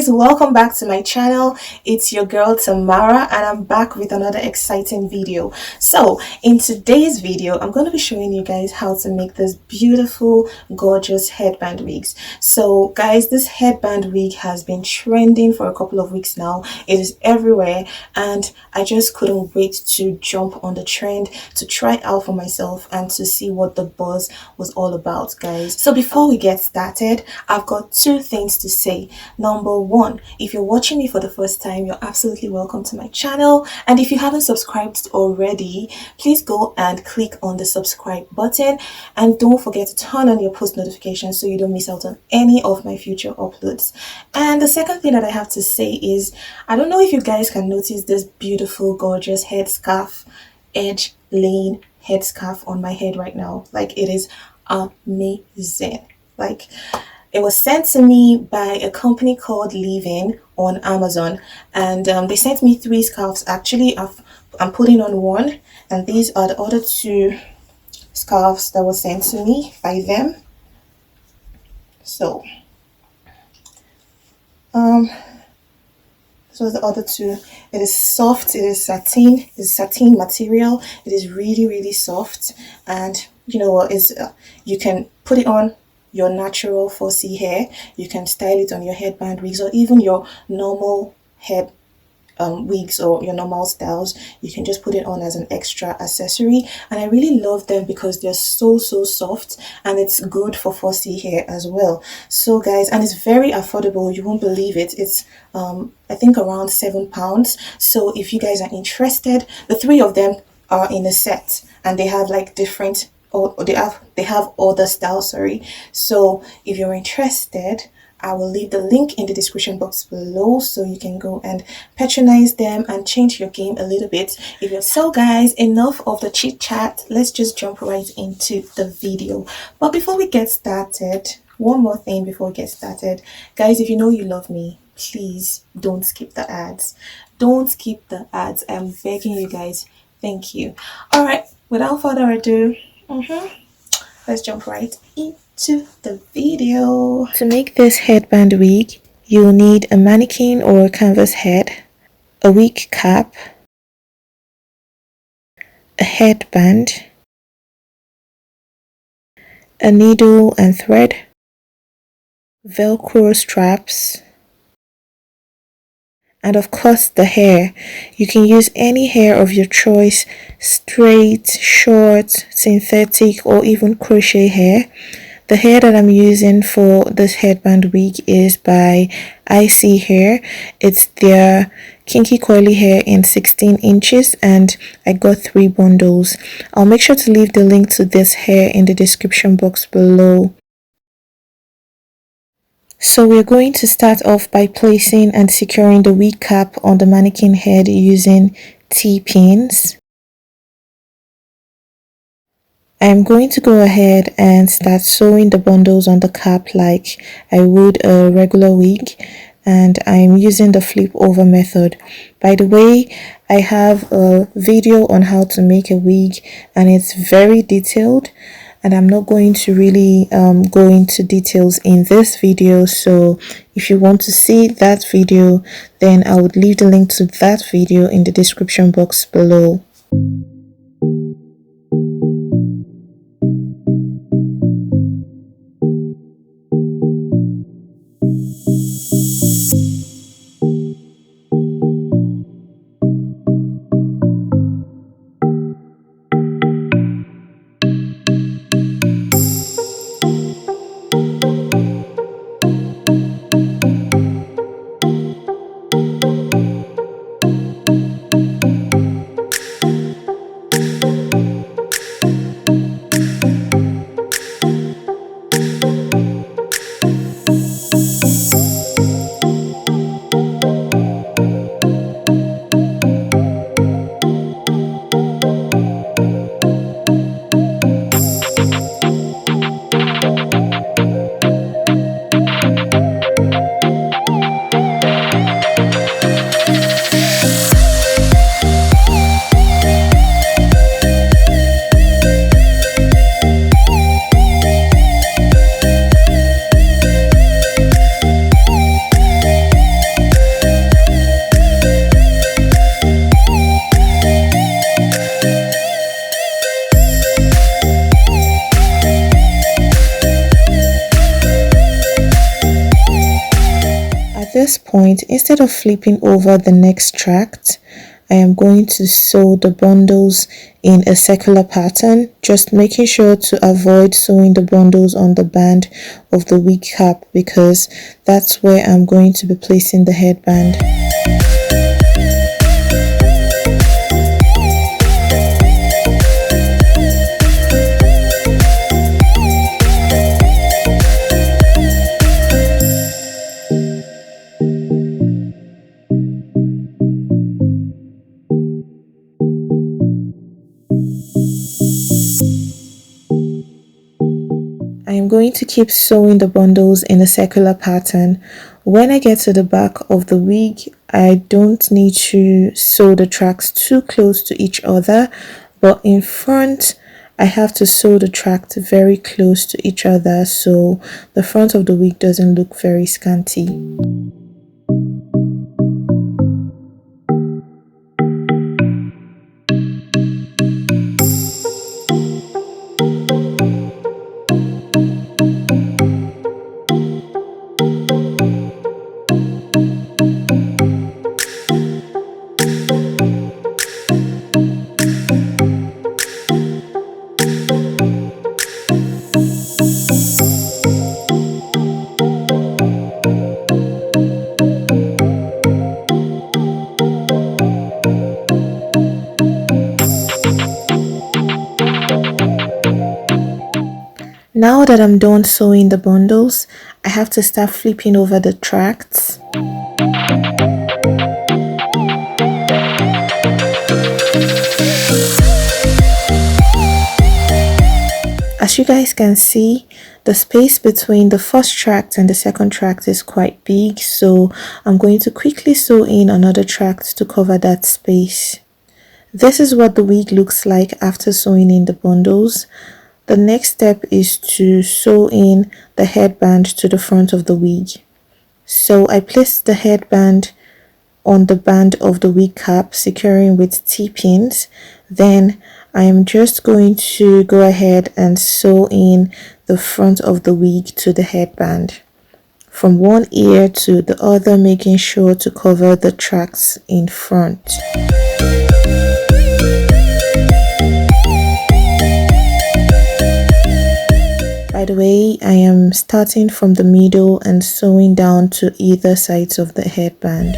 guys, welcome back to my channel. It's your girl Tamara and I'm back with another exciting video. So in today's video I'm going to be showing you guys how to make this beautiful gorgeous headband wigs. So guys, this headband wig has been trending for a couple of weeks now. It is everywhere and I just couldn't wait to jump on the trend, to try it out for myself and to see what the buzz was all about, guys. So before we get started, I've got two things to say. Number one, if you're watching me for the first time, you're absolutely welcome to my channel, and if you haven't subscribed already, please go and click on the subscribe button and don't forget to turn on your post notifications so you don't miss out on any of my future uploads. And the second thing that I have to say is, I don't know if you guys can notice this beautiful gorgeous headscarf, edge laying headscarf on my head right now. Like, it is amazing. Like, it was sent to me by a company called Leave-In on Amazon, and they sent me 3 scarves. Actually, I'm putting on one, and these are the other 2 scarves that were sent to me by them. So this was the other 2. It is soft, it is satin material. It is really soft, and you know what, is you can put it on your natural 4C hair, you can style it on your headband wigs or even your normal head wigs or your normal styles. You can just put it on as an extra accessory, and I really love them because they're so soft, and it's good for 4C hair as well. So guys, and it's very affordable, you won't believe it. It's I think around £7. So if you guys are interested, the 3 of them are in a set and they have like different, or they have other styles, sorry. So if you're interested, I will leave the link in the description box below so you can go and patronize them and change your game a little bit. So guys, enough of the chit chat, let's just jump right into the video. But before we get started, one more thing before we get started, guys, if you know you love me, please don't skip the ads. Don't skip the ads, I'm begging you guys. Thank you. All right, without further ado, let's jump right into the video. To make this headband wig, you'll need a mannequin or a canvas head, a wig cap, a headband, a needle and thread, Velcro straps, and of course the hair. You can use any hair of your choice, straight, short, synthetic, or even crochet hair. The hair that I'm using for this headband wig is by Isee hair. It's their kinky coily hair in 16 inches, and I got 3 bundles. I'll make sure to leave the link to this hair in the description box below. So we're going to start off by placing and securing the wig cap on the mannequin head using T-pins. I'm going to go ahead and start sewing the bundles on the cap like I would a regular wig, and I'm using the flip over method. By the way, I have a video on how to make a wig and it's very detailed, and I'm not going to really go into details in this video. So if you want to see that video, then I would leave the link to that video in the description box below. point, instead of flipping over the next tract, I am going to sew the bundles in a circular pattern, just making sure to avoid sewing the bundles on the band of the wig cap because that's where I'm going to be placing the headband. I am going to keep sewing the bundles in a circular pattern. When I get to the back of the wig, I don't need to sew the tracks too close to each other, but in front, I have to sew the tract very close to each other so the front of the wig doesn't look very scanty. Now that I'm done sewing the bundles, I have to start flipping over the tracts. As you guys can see, the space between the first tract and the second tract is quite big, so I'm going to quickly sew in another tract to cover that space. This is what the wig looks like after sewing in the bundles. The next step is to sew in the headband to the front of the wig. So I placed the headband on the band of the wig cap, securing with T-pins. Then I am just going to go ahead and sew in the front of the wig to the headband, from one ear to the other, making sure to cover the tracks in front. By the way, I am starting from the middle and sewing down to either sides of the headband.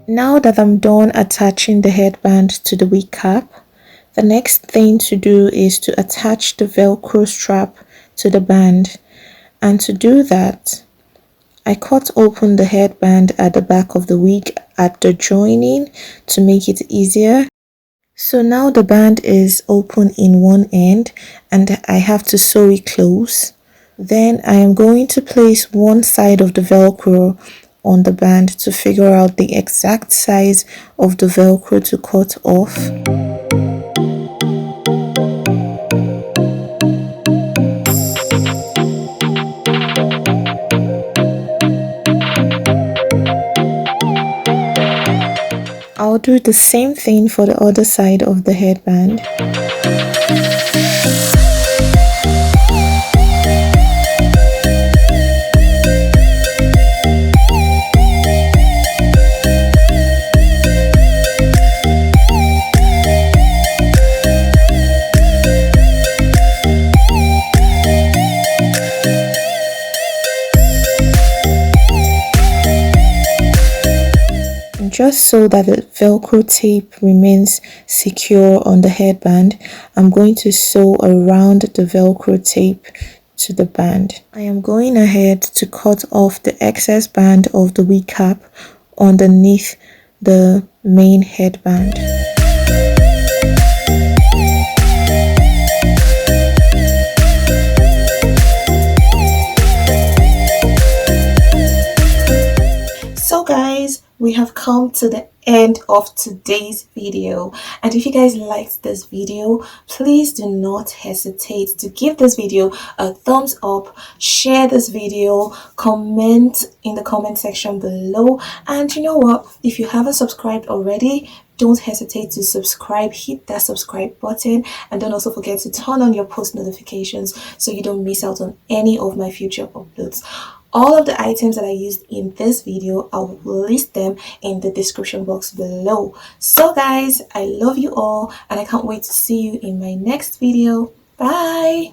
Now that I'm done attaching the headband to the wig cap, the next thing to do is to attach the Velcro strap to the band. And to do that, I cut open the headband at the back of the wig at the joining to make it easier. So now the band is open in one end and I have to sew it close. Then I am going to place one side of the Velcro on the band to figure out the exact size of the Velcro to cut off. I'll do the same thing for the other side of the headband. just so that the Velcro tape remains secure on the headband, I'm going to sew around the Velcro tape to the band. I am going ahead to cut off the excess band of the wig cap underneath the main headband. So guys, we have come to the end of today's video, and if you guys liked this video, please do not hesitate to give this video a thumbs up, share this video, comment in the comment section below, and you know what, if you haven't subscribed already, don't hesitate to subscribe. Hit that subscribe button, and don't also forget to turn on your post notifications so you don't miss out on any of my future uploads. All of the items that I used in this video, I will list them in the description box below. So guys, I love you all, and I can't wait to see you in my next video. Bye!